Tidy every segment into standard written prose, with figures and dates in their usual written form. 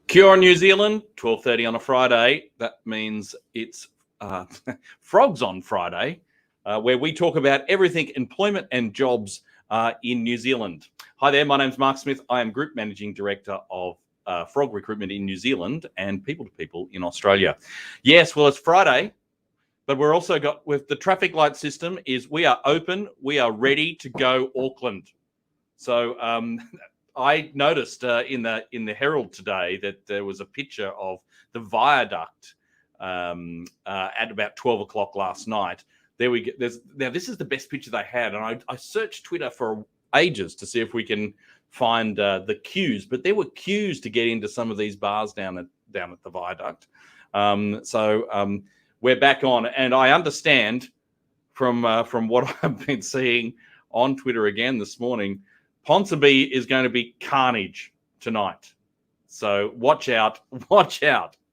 Kia ora, New Zealand, 12:30 on a Friday. That means it's Frogs on Friday, where we talk about everything employment and jobs in New Zealand. Hi there, my name's Mark Smith. I am Group Managing Director of Frog Recruitment in New Zealand and People to People in Australia. Yes, well, it's Friday, but we're also got with the traffic light system is we are open, we are ready to go Auckland. So I noticed in the Herald today that there was a picture of the viaduct at about 12 o'clock last night. There we get. Now this is the best picture they had, and I searched Twitter for ages to see if we can find the queues, but there were queues to get into some of these bars down at the viaduct. So we're back on, and I understand from what I've been seeing on Twitter again this morning, Ponsonby is going to be carnage tonight. So watch out,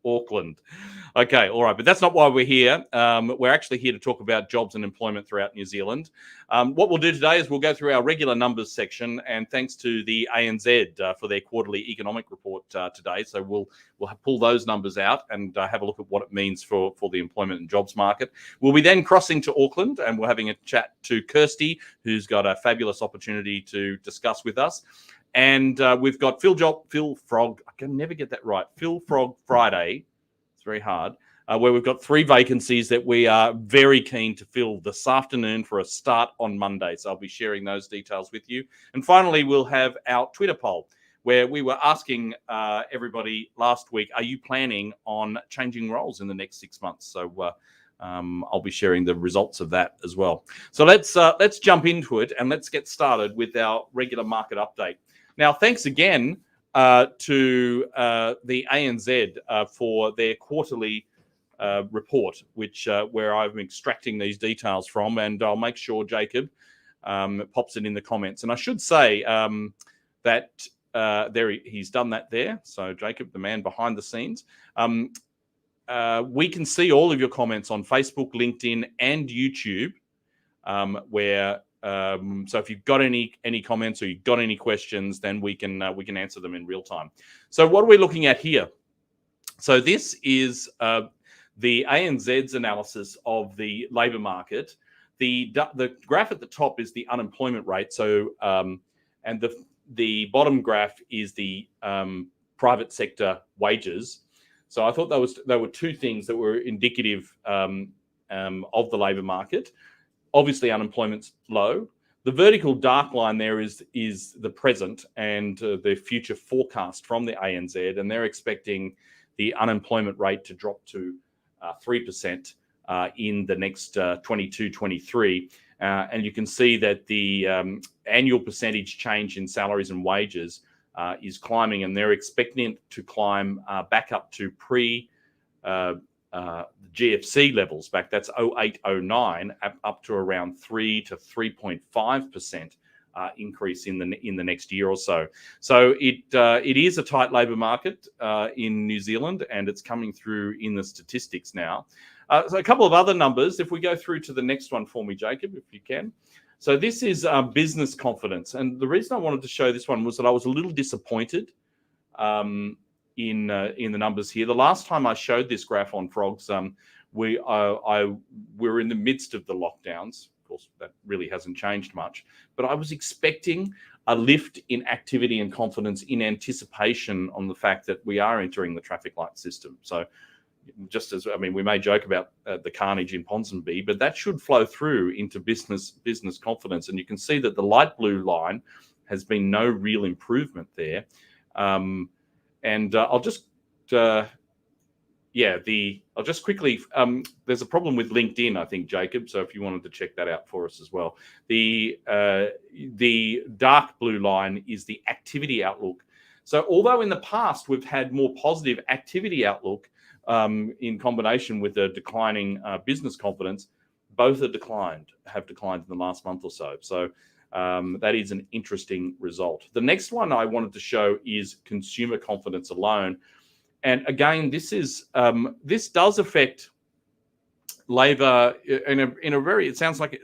Auckland. Okay, all right, but that's not why we're here. We're actually here to talk about jobs and employment throughout New Zealand. What we'll do today is we'll go through our regular numbers section, and thanks to the ANZ for their quarterly economic report today. So we'll pull those numbers out and have a look at what it means for the employment and jobs market. We'll be then crossing to Auckland, and we're having a chat to Kirsty, who's got a fabulous opportunity to discuss with us. And we've got Phil Frog. I can never get that right. Phil Frog Friday. It's very hard. Where we've got 3 vacancies that we are very keen to fill this afternoon for a start on Monday. So I'll be sharing those details with you. And finally, we'll have our Twitter poll where we were asking everybody last week, are you planning on changing roles in the next 6 months? So I'll be sharing the results of that as well. So let's jump into it and let's get started with our regular market update. Now, thanks again to the ANZ for their quarterly report, which where I'm extracting these details from, and I'll make sure Jacob pops it in the comments. And I should say that he's done that there. So Jacob, the man behind the scenes. We can see all of your comments on Facebook, LinkedIn, and YouTube, where so if you've got any comments or you've got any questions, then we can answer them in real time. So what are we looking at here? So this is the ANZ's analysis of the labour market. The graph at the top is the unemployment rate. So and the bottom graph is the private sector wages. So I thought there were 2 things that were indicative of the labour market. Obviously, unemployment's low. The vertical dark line there is the present and the future forecast from the ANZ, and they're expecting the unemployment rate to drop to 3% in the next 22-23. And you can see that the annual percentage change in salaries and wages is climbing, and they're expecting it to climb back up to GFC levels back. That's 08-09 up to around 3 to 3.5% increase in the next year or so. So it is a tight labour market in New Zealand, and it's coming through in the statistics now. So a couple of other numbers. If we go through to the next one for me, Jacob, if you can. So this is business confidence, and the reason I wanted to show this one was that I was a little disappointed in the numbers here. The last time I showed this graph on Frogs, we were in the midst of the lockdowns. Of course, that really hasn't changed much. But I was expecting a lift in activity and confidence in anticipation on the fact that we are entering the traffic light system. So we may joke about the carnage in Ponsonby, but that should flow through into business confidence. And you can see that the light blue line has been no real improvement there. And I'll just quickly. There's a problem with LinkedIn, I think, Jacob. So if you wanted to check that out for us as well, the dark blue line is the activity outlook. So although in the past we've had more positive activity outlook in combination with a declining business confidence, both have declined in the last month or so. So that is an interesting result. The next one I wanted to show is consumer confidence alone. And again, this does affect labour in a very, it sounds like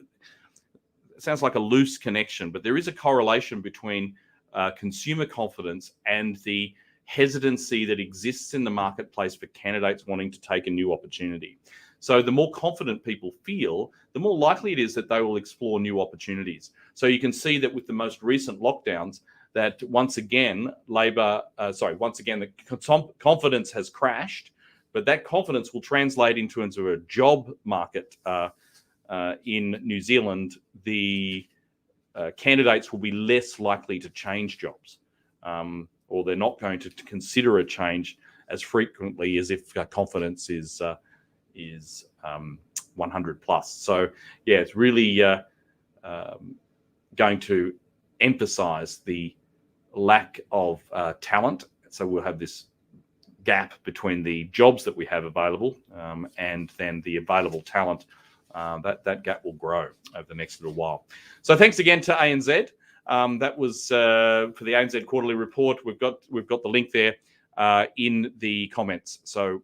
a loose connection, but there is a correlation between consumer confidence and the hesitancy that exists in the marketplace for candidates wanting to take a new opportunity. So the more confident people feel, the more likely it is that they will explore new opportunities. So you can see that with the most recent lockdowns, that once again, the confidence has crashed, but that confidence will translate into a job market in New Zealand. The candidates will be less likely to change jobs, or they're not going to consider a change as frequently as if confidence is 100 plus. So yeah, it's really going to emphasize the lack of talent. So we'll have this gap between the jobs that we have available and then the available talent. That gap will grow over the next little while. So thanks again to ANZ. That was for the ANZ quarterly report. We've got the link there in the comments. So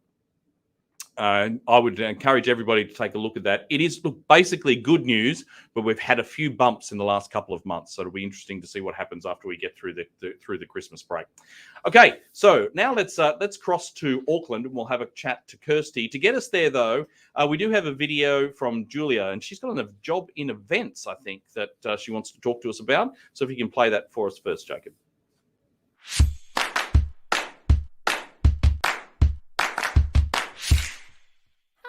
I would encourage everybody to take a look at that. It is basically good news, but we've had a few bumps in the last couple of months, so it'll be interesting to see what happens after we get through the Christmas break. Okay, so now let's cross to Auckland, and we'll have a chat to Kirsty. To get us there, though, we do have a video from Julia, and she's got a job in events, I think, that she wants to talk to us about. So if you can play that for us first, Jacob.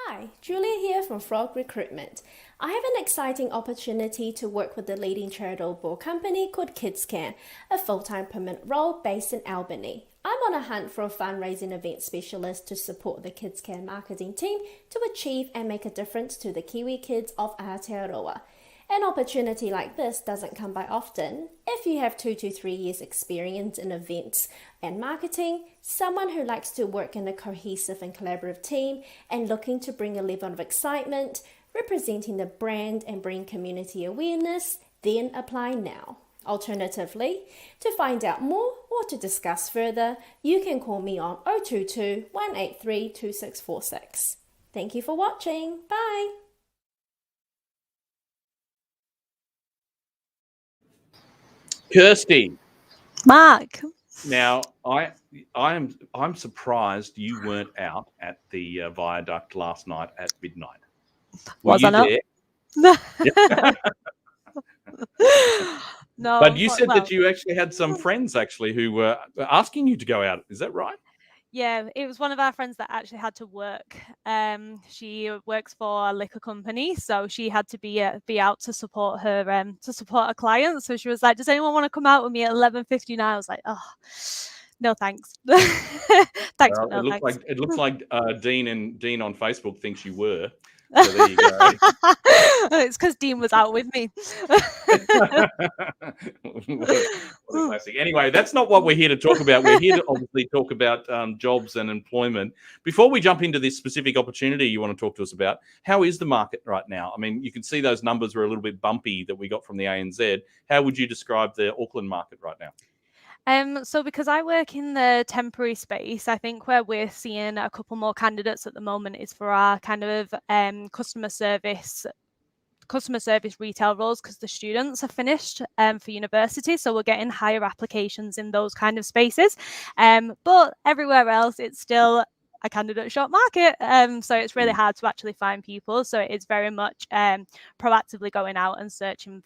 Hi, Julia here from Frog Recruitment. I have an exciting opportunity to work with the leading charitable company called KidsCare, a full-time permanent role based in Albany. I'm on a hunt for a fundraising event specialist to support the KidsCare marketing team to achieve and make a difference to the Kiwi kids of Aotearoa. An opportunity like this doesn't come by often. If you have 2 to 3 years experience in events and marketing, someone who likes to work in a cohesive and collaborative team and looking to bring a level of excitement, representing the brand and bring community awareness, then apply now. Alternatively, to find out more or to discuss further, you can call me on 022 183 2646. Thank you for watching. Bye. Kirsty. Mark. Now, I'm surprised you weren't out at the viaduct last night at midnight. Was I not? No. But you said that you actually had some friends who were asking you to go out. Is that right? Yeah, it was one of our friends that actually had to work. She works for a liquor company, so she had to be out to support her clients. So she was like, "Does anyone want to come out with me at 11:59?" I was like, "Oh, no, thanks." Thanks, Well, but no thanks. It looks like Dean on Facebook thinks you were. So there you go. It's because Dean was out with me. What a classic. Anyway, that's not what we're here to talk about. We're here to obviously talk about jobs and employment. Before we jump into this specific opportunity you want to talk to us about, how is the market right now? I mean, you can see those numbers were a little bit bumpy that we got from the ANZ. How would you describe the Auckland market right now? So because I work in the temporary space, I think where we're seeing a couple more candidates at the moment is for our kind of customer service retail roles, because the students are finished for university, so we're getting higher applications in those kind of spaces. But everywhere else, it's still a candidate short market, so it's really hard to actually find people. So it's very much proactively going out and searching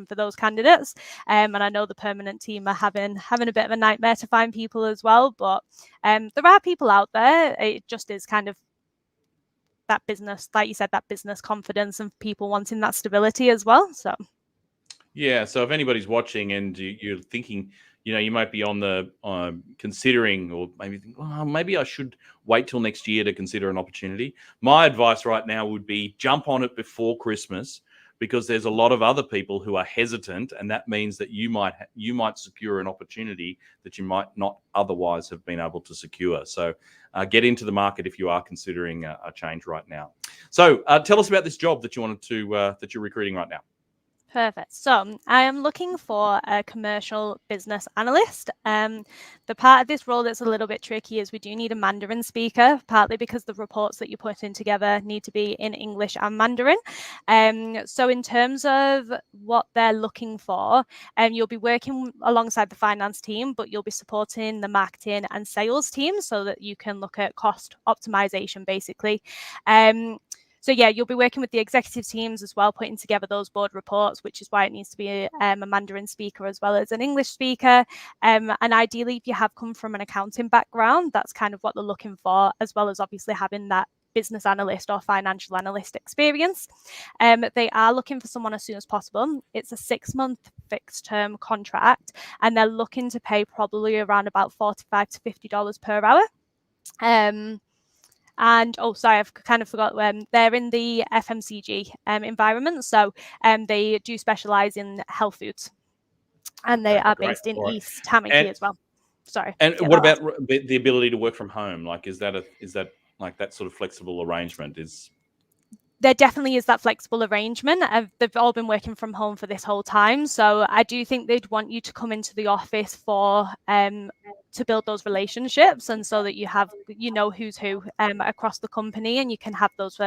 for those candidates. And I know the permanent team are having a bit of a nightmare to find people as well. But there are people out there. It just is kind of that business, like you said, that business confidence and people wanting that stability as well. So yeah, so if anybody's watching and you're thinking, you might be on the considering, or maybe think, well, maybe I should wait till next year to consider an opportunity. My advice right now would be jump on it before Christmas, because there's a lot of other people who are hesitant, and that means that you might secure an opportunity that you might not otherwise have been able to secure. So get into the market if you are considering a change right now. So tell us about this job that you wanted to that you're recruiting right now. Perfect. So I am looking for a commercial business analyst. The part of this role that's a little bit tricky is we do need a Mandarin speaker, partly because the reports that you're putting together need to be in English and Mandarin. So in terms of what they're looking for, you'll be working alongside the finance team, but you'll be supporting the marketing and sales team so that you can look at cost optimization, basically. So yeah, you'll be working with the executive teams as well, putting together those board reports, which is why it needs to be a Mandarin speaker as well as an English speaker. And ideally, if you have come from an accounting background, that's kind of what they're looking for, as well as obviously having that business analyst or financial analyst experience. They are looking for someone as soon as possible. It's a 6-month fixed term contract, and they're looking to pay probably around about $45 to $50 per hour. And sorry, I've kind of forgot. They're in the FMCG environment, so they do specialize in health foods, and they are based in East Tamaki as well. Sorry. And what about the ability to work from home? Like, is that like that sort of flexible arrangement? There definitely is that flexible arrangement. They've all been working from home for this whole time, so I do think they'd want you to come into the office for to build those relationships, and so that you have who's who across the company, and you can have those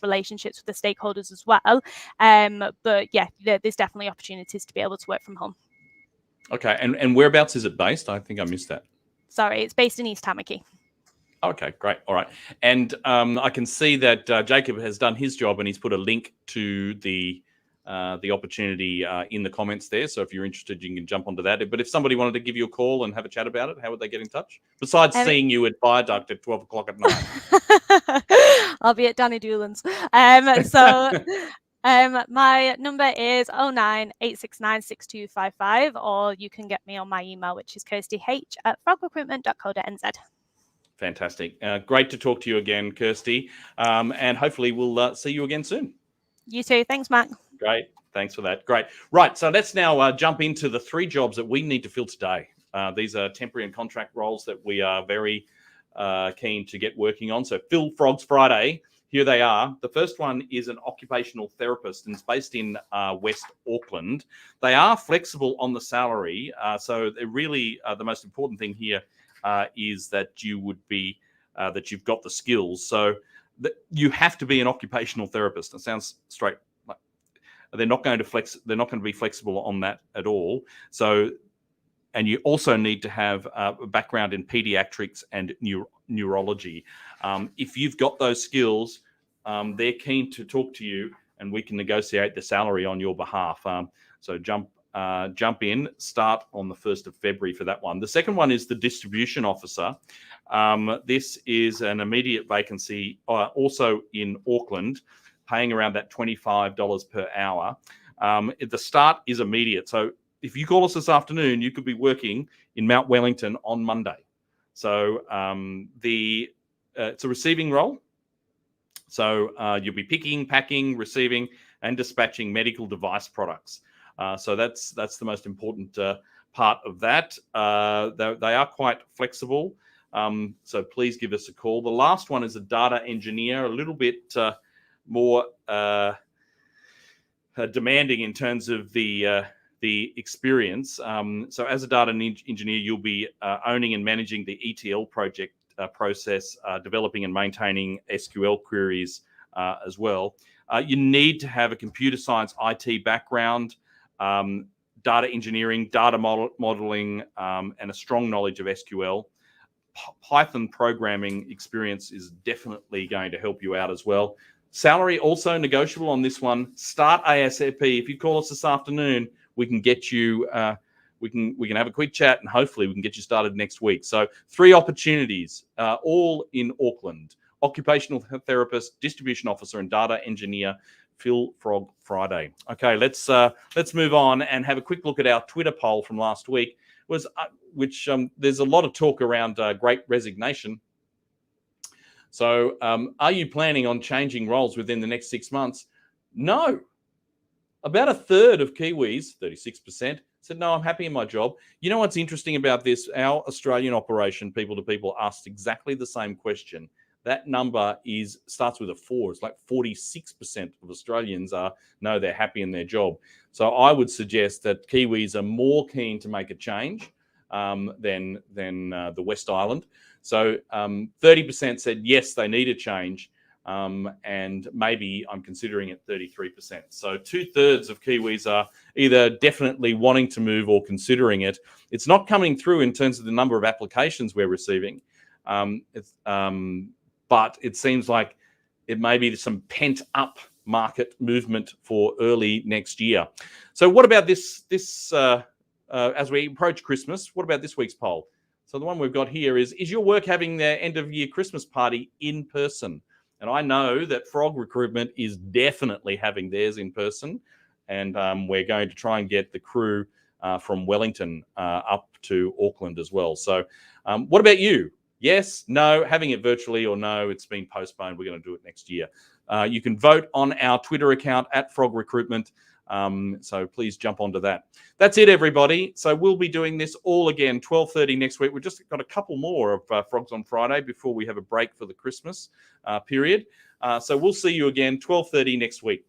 relationships with the stakeholders as well. But yeah, there's definitely opportunities to be able to work from home. Okay, and whereabouts is it based? I think I missed that. Sorry, it's based in East Tamaki. Okay, great. All right. And I can see that Jacob has done his job and he's put a link to the opportunity in the comments there. So if you're interested, you can jump onto that. But if somebody wanted to give you a call and have a chat about it, how would they get in touch? Besides seeing you at Viaduct at 12 o'clock at night. I'll be at Danny Doolan's. My number is 098696255, or you can get me on my email, which is kirstyh@frogrecruitment.co.nz. Fantastic. Great to talk to you again, Kirsty. And hopefully we'll see you again soon. You too. Thanks, Matt. Great. Thanks for that. Great. Right. So let's now jump into the 3 jobs that we need to fill today. These are temporary and contract roles that we are very keen to get working on. So Fill Frogs Friday. Here they are. The first one is an occupational therapist, and it's based in West Auckland. They are flexible on the salary. So they're really the most important thing here is that you would be that you've got the skills. So you have to be an occupational therapist. It sounds straight. They're not going to be flexible on that at all. So, and you also need to have a background in pediatrics and neurology. If you've got those skills, they're keen to talk to you, and we can negotiate the salary on your behalf. So jump in, start on the 1st of February for that one. The second one is the distribution officer. This is an immediate vacancy, also in Auckland, paying around that $25 per hour. The start is immediate. So if you call us this afternoon, you could be working in Mount Wellington on Monday. So it's a receiving role. So you'll be picking, packing, receiving, and dispatching medical device products. So that's the most important part of that. They are quite flexible. So please give us a call. The last one is a data engineer, a little bit more demanding in terms of the experience. So as a data engineer, you'll be owning and managing the ETL project process, developing and maintaining SQL queries as well. You need to have a computer science IT background, data engineering, data modeling, and a strong knowledge of SQL. Python programming experience is definitely going to help you out as well. Salary also negotiable on this one. Start ASAP. If you call us this afternoon, we can get you. We can have a quick chat, and hopefully we can get you started next week. So 3 opportunities, all in Auckland: occupational therapist, distribution officer, and data engineer. Fill Frog Friday. Okay, let's move on and have a quick look at our Twitter poll from last week. There's a lot of talk around Great Resignation. So are you planning on changing roles within the next 6 months? No. About a third of Kiwis, 36%, said, no, I'm happy in my job. You know what's interesting about this? Our Australian operation, People to People, asked exactly the same question. that number starts with a 4. It's like 46% of Australians know they're happy in their job. So I would suggest that Kiwis are more keen to make a change than the West Island. So 30% said yes, they need a change, and maybe I'm considering it 33%. So 2/3 of Kiwis are either definitely wanting to move or considering it. It's not coming through in terms of the number of applications we're receiving. But it seems like it may be some pent up market movement for early next year. So what about this as we approach Christmas? What about this week's poll? So the one we've got here is your work having their end of year Christmas party in person? And I know that Frog Recruitment is definitely having theirs in person. And we're going to try and get the crew from Wellington up to Auckland as well. So what about you? Yes, no, having it virtually, or no, it's been postponed. We're going to do it next year. You can vote on our Twitter account at Frog Recruitment. So please jump onto that. That's it, everybody. So we'll be doing this all again, 12:30 next week. We've just got a couple more of Frogs on Friday before we have a break for the Christmas period. So we'll see you again, 12:30 next week.